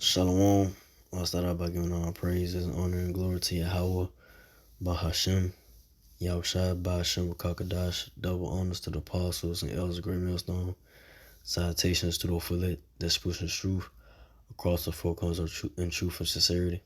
Shalom. I'll start out by giving all praises and honor and glory to Yahweh, Bahashem, Yahushua, Bahashem, Kakadash, double honors to the apostles and elders of Great Millstone, salutations to the fillet that's pushing truth across the four corners of truth and sincerity.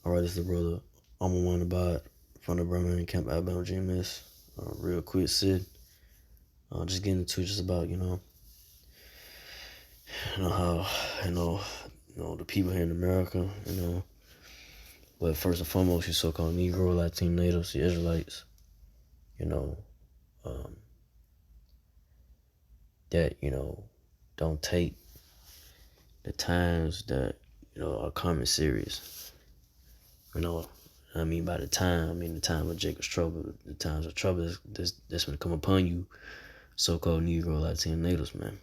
Alright, this is the brother I'm one about from the Birmingham Camp, Alabama GMS. Real quick, Sid. Just getting into just about, how, the people here in America, but first and foremost, you so-called Negro, Latino natives, the Israelites, um, that, don't take the times that, are coming serious. I mean by the time of Jacob's trouble, the times of trouble that's going to come upon you, so-called Negro, Latino natives, man.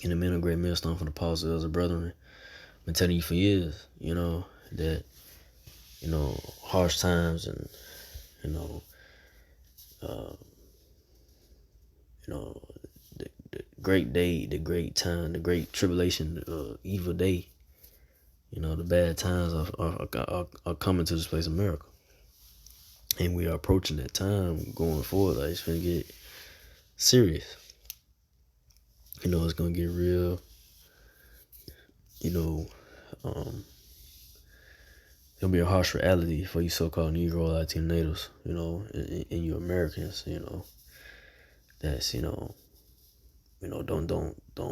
In the men of Great Millstone from the apostles as brethren, I've been telling you for years, that, harsh times and, uh, the great day, the great time, the great tribulation, evil day, the bad times are coming to this place, America. And we are approaching that time going forward. Like, it's going to get serious. It's going to get real, it'll be a harsh reality for you so-called Negro, Latino natives, and you Americans, that's, don't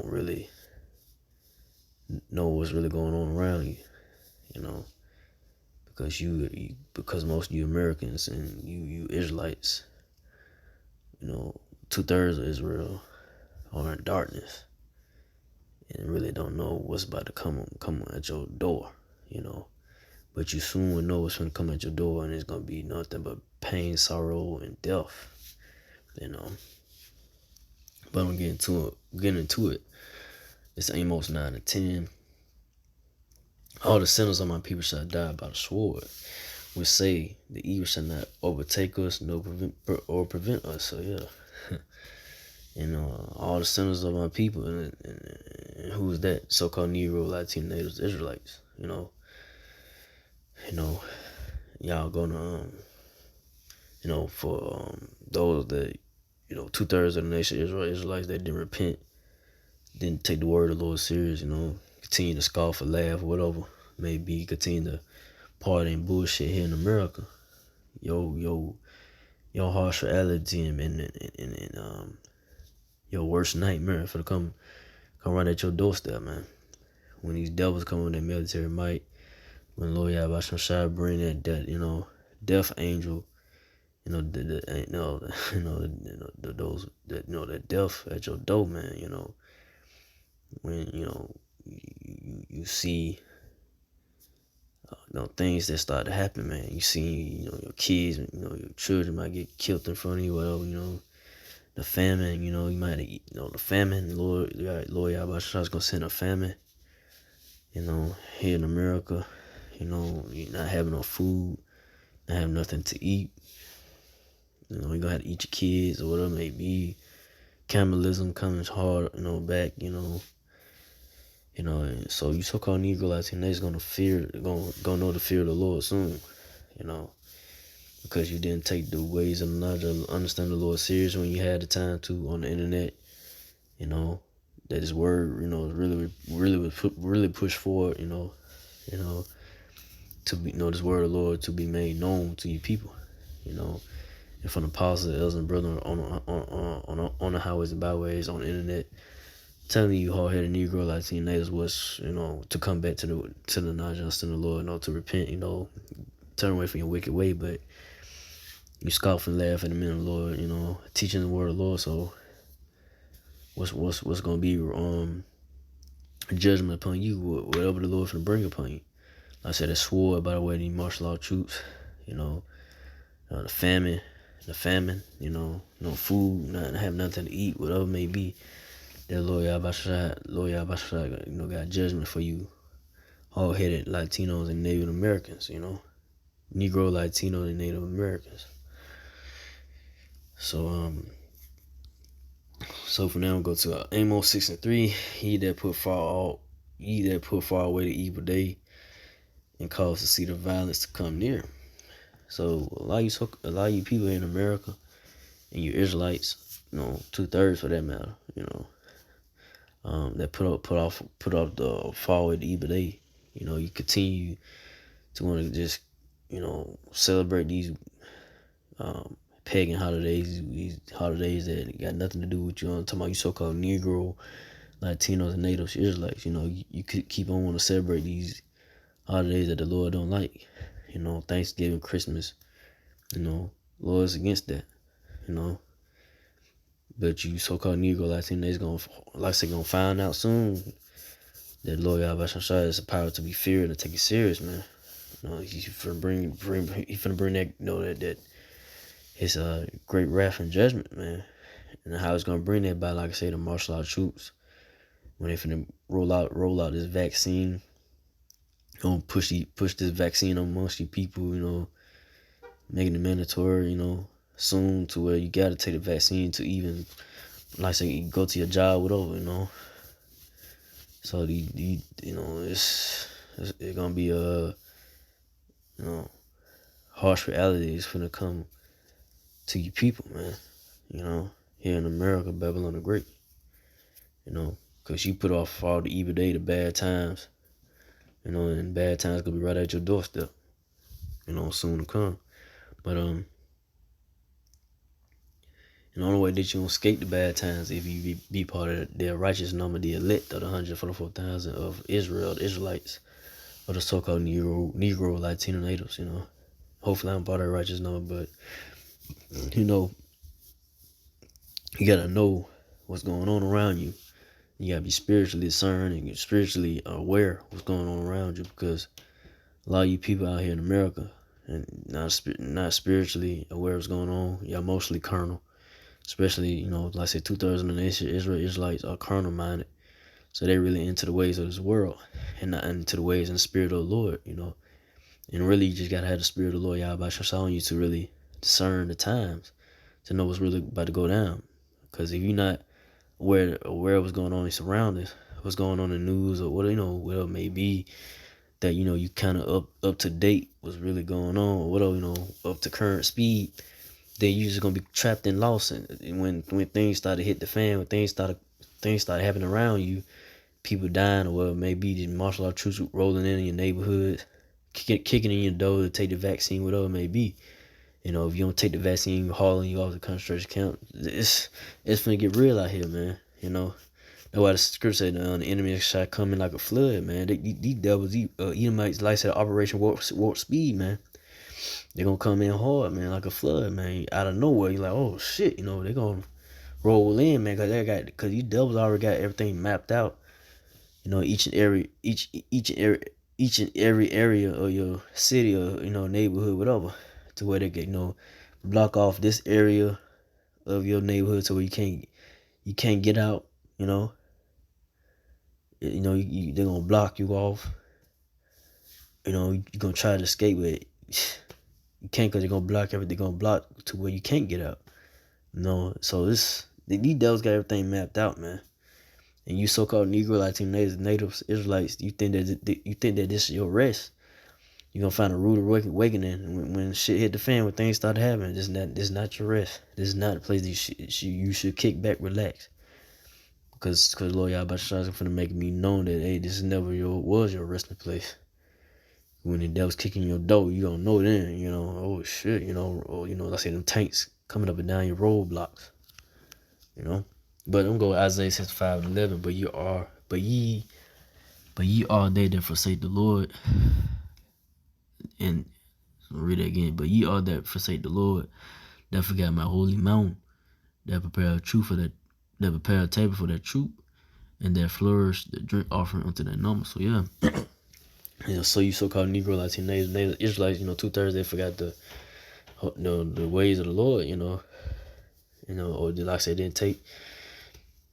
really know what's really going on around you, because most of you Americans and you Israelites, 2/3 of Israel are in darkness and really don't know what's about to come at your door, But you soon will know what's going to come at your door, and it's going to be nothing but pain, sorrow, and death, But I'm getting into it. It's Amos 9:10. All the sinners of my people shall die by the sword. We say the evil shall not overtake us, or prevent us. So yeah, all the sinners of my people, and who is that? So-called Negro, Latino natives, Israelites. Y'all gonna for those that 2/3 of the nation Israelites that didn't repent, didn't take the word of the Lord serious, continue to scoff or laugh or whatever maybe, continue to party and bullshit here in America. Your harsh reality and your worst nightmare for to come right at your doorstep, man. When these devils come with their military might, when Lord Yahweh bring that death angel, those that death at your door, man. When you see things that start to happen, man. You see, your kids, your children might get killed in front of you, whatever, the famine, you might, the famine, Lord Yahweh is gonna send a famine, here in America, you're not having no food, not having nothing to eat, you're gonna have to eat your kids or whatever it may be. Cannibalism comes hard, back, and so you so-called Negro Latinos gonna know the fear of the Lord soon, because you didn't take the ways and knowledge of understand the Lord serious when you had the time to on the internet, that His word, really push forward, to be, this word of the Lord to be made known to you people, and from the apostles, elders, and brethren on the highways and byways, on the internet, telling you hard-headed Negro, Latino natives was, to come back to the knowledge and understand the Lord, to repent, turn away from your wicked way. But you scoff and laugh at the men of the Lord, teaching the word of the Lord. So what's gonna be judgment upon you, whatever the Lord finna bring upon you. Like I said, it's swore by the way these martial law troops, the famine, no food, not have nothing to eat, whatever it may be. That Lord Yahweh, got judgment for you hard-headed Latinos and Native Americans, Negro, Latino, and Native Americans. So from now we'll go to Amos 6:3. He that put far ye that put far away the evil day and cause to see the violence to come near. So a lot of you people in America and you Israelites, 2/3 for that matter, that put off the far away the evil day. You continue to want to just, celebrate these pagan holidays, these holidays that got nothing to do with you. I'm talking about you so-called Negro, Latinos, and Natives, Israelites. You could keep on want to celebrate these holidays that the Lord don't like. Thanksgiving, Christmas. Lord's against that. But you so-called Negro, Latinos, gonna find out soon that Lord Yahweh Shai is a power to be feared and take it serious, man. He's finna bring that, that his great wrath and judgment, man. And how it's gonna bring that by, like I say, the martial art troops when they finna roll out this vaccine. Gonna push this vaccine amongst you people, making it mandatory, soon to where you gotta take the vaccine to even, like I say, go to your job, whatever. So it's gonna be harsh reality is finna come to you people, man. Here in America, Babylon the Great. Cause you put off all the evil day, the bad times, and bad times gonna be right at your doorstep, soon to come. But the only way that you gonna escape the bad times if you be part of the righteous number, the elect of the 144,000 of Israel, the Israelites, or the so-called Negro, Latino natives. Hopefully I'm part of the righteous number, but you gotta know what's going on around you. You gotta be spiritually discerned and spiritually aware what's going on around you, because a lot of you people out here in America and not spiritually aware of what's going on. Y'all mostly carnal, especially like I said, 2/3 of the nation Israelites are carnal minded, so they really into the ways of this world and not into the ways and the spirit of the Lord. And really, you just gotta have the spirit of the Lord Yahweh on you to really discern the times, to know what's really about to go down. Because if you're not aware of what's going on in your surroundings, what's going on in the news, or whatever it may be, that you kind of up to date what's really going on, or whatever, up to current speed, then you're just gonna be trapped and lost. And when things start to hit the fan, when things start happening around you, people dying or whatever it may be, the martial art troops rolling in your neighborhood, kicking in your door to take the vaccine, whatever it may be. If you don't take the vaccine, hauling you off the concentration camp, it's finna get real out here, man. That's why the scripture said the enemy shall come in like a flood, man. These devils, Edomites, like I said, Operation Warp Speed, man. They're gonna come in hard, man, like a flood, man. Out of nowhere, you're like, oh shit, they're gonna roll in, man, because these devils already got everything mapped out. Each and every area of your city or neighborhood, whatever, to where they can block off this area of your neighborhood to where you can't get out. They're gonna block you off. You're gonna try to escape with it. You can't, because they're gonna block everything. They're gonna block to where you can't get out. So these devils got everything mapped out, man. And you so-called Negro, Latino, natives, Israelites, you think that this is your rest. You're gonna find a rude awakening when shit hit the fan, when things start happening. This is not your rest. This is not a place that you should kick back, relax. Because Lord Yahweh is finna make me know that, hey, this is never was your resting place. When the devil's kicking your door, you gonna know then, oh shit, or like I say, them tanks coming up and down your roadblocks. But I'm going Isaiah 65:11. But ye are they that forsake the Lord. And I'll read it again. But ye are that forsake the Lord, that forgot my holy mountain, that prepare a prepare a table for that troop, and that flourish the drink offering unto that number. So yeah. So you so-called Negro, Latino, Native Israelites, 2/3 they forgot the ways of the Lord, or like I said, didn't take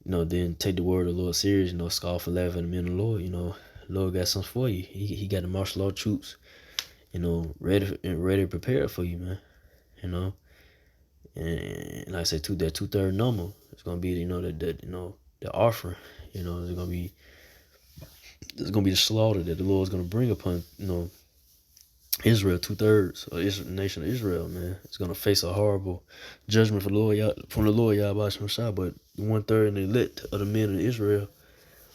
the word of the Lord serious, scoff and laugh at the men of the Lord. Lord got something for you. He got the martial law troops, ready prepared for you, man. And like I said, that 2/3 number, it's gonna be, the offering. It's gonna be there's gonna be the slaughter that the Lord's gonna bring upon Israel. 2/3 of the nation of Israel, man, is gonna face a horrible judgment from the Lord Yahweh Shah. But 1/3 of the elect of the men of Israel,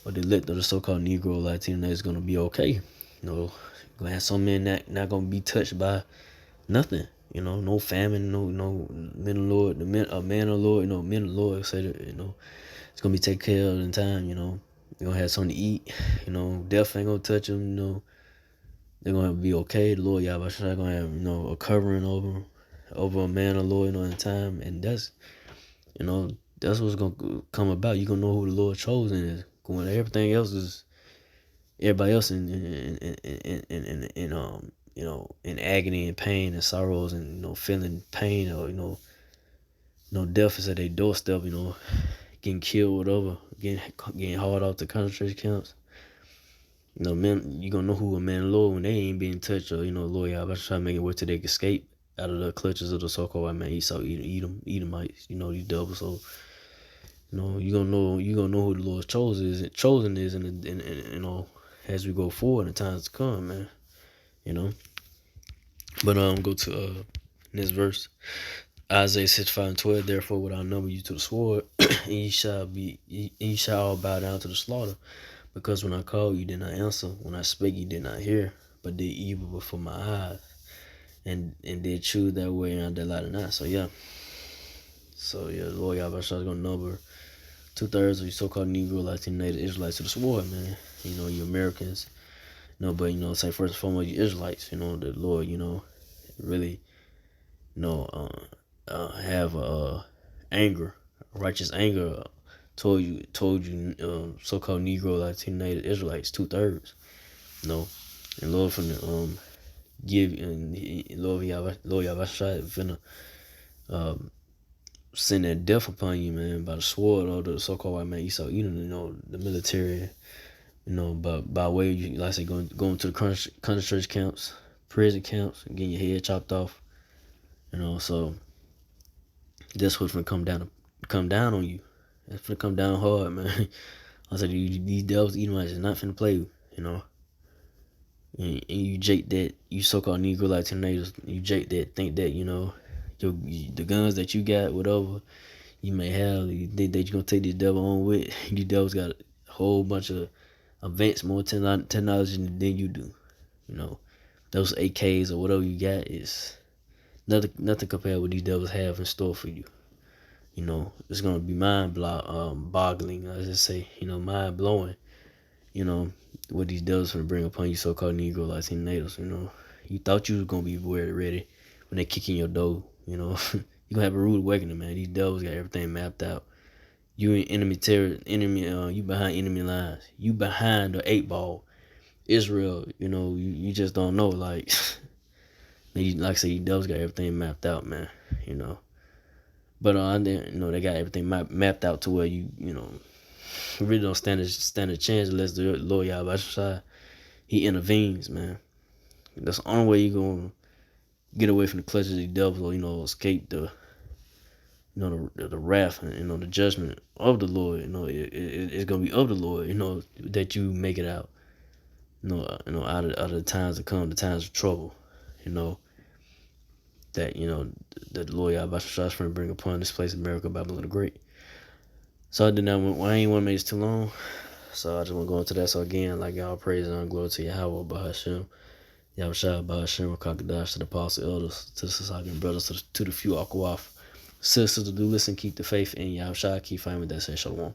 or the elect of the so-called Negro Latino, is gonna be okay. Gonna have some men not gonna be touched by nothing. No famine, no men of the Lord, a man of the Lord, men of the Lord say that, it's gonna be taken care of in time. You're gonna have something to eat. Death ain't gonna touch them. They're gonna be okay. The Lord Yahweh Shai gonna have a covering over a man of the Lord, in time, and that's what's gonna come about. You're gonna know who the Lord chosen is. When everything else is everybody else in agony and pain and sorrows, and feeling pain, or death is at their doorstep, getting killed, whatever, getting hauled off to concentration camps. Men, you gonna know who a man of the Lord when they ain't being touched, or Lord, y'all about to try to make it work till they escape out of the clutches of the so-called white man Esau, Edomites, these devils. So you gonna know who the Lord's chosen is, and as we go forward in the times to come, man. But go to this verse, Isaiah 65:12. Therefore, would I number you to the sword, and ye shall all bow down to the slaughter. Because when I called, you did not answer. When I spake, you did not hear, but did evil before my eyes, and did choose that way, and I delighted not. So yeah, the Lord Yahweh is gonna number 2/3 of you so-called Negro, Latino, Native Israelites to the sword, man. You Americans, but say first and foremost, you Israelites. The Lord, really, have anger, righteous anger told you, so-called Negro, Latino, Native Israelites, 2/3. And Lord finna give, and Lord Yahweh finna send that death upon you, man, by the sword of the so-called white man Esau, the military, by way of you, like I say, going to the concentration camps, prison camps, and getting your head chopped off. So that's what's gonna come down on you. It's gonna come down hard, man. I said these devils, Edomites, is not finna play with, And you jake that, you so-called Negro Latinos, you jake that, think that, the guns that you got, whatever you may have, you think that you're gonna take this devil on with. These devils got a whole bunch of advanced, more technology than you do. Those AKs or whatever you got is nothing compared with these devils have in store for you. It's gonna be boggling, as I say, mind blowing. What these devils gonna bring upon you, so-called Negro, Latino natives. You thought you was gonna be ready when they kick in your door. You gonna have a rude awakening, man. These devils got everything mapped out. You in you behind enemy lines. You behind the 8 ball. Israel, you just don't know. Like, like I say, these devils got everything mapped out, man. But they got everything mapped out to where you really don't stand a chance unless the Lord Yahweh He intervenes, man. That's the only way you gonna get away from the clutches of the devil, or escape the the wrath and the judgment of the Lord. It's gonna be of the Lord. That you make it out. Out of the times to come, the times of trouble. That that the Lord Yahweh is trying to bring upon this place, America, Babylon the Great. So I ain't want to make this too long. So I just want to go into that. So again, like y'all praise and glory to Yahweh, Bahashem, Yahweh Shai, Bahashem, Rakakadash, to the apostle elders, to the society and brothers, to the few Akwaf sisters to do listen, keep the faith in Yahweh Shai, keep fighting with that, say Shalom.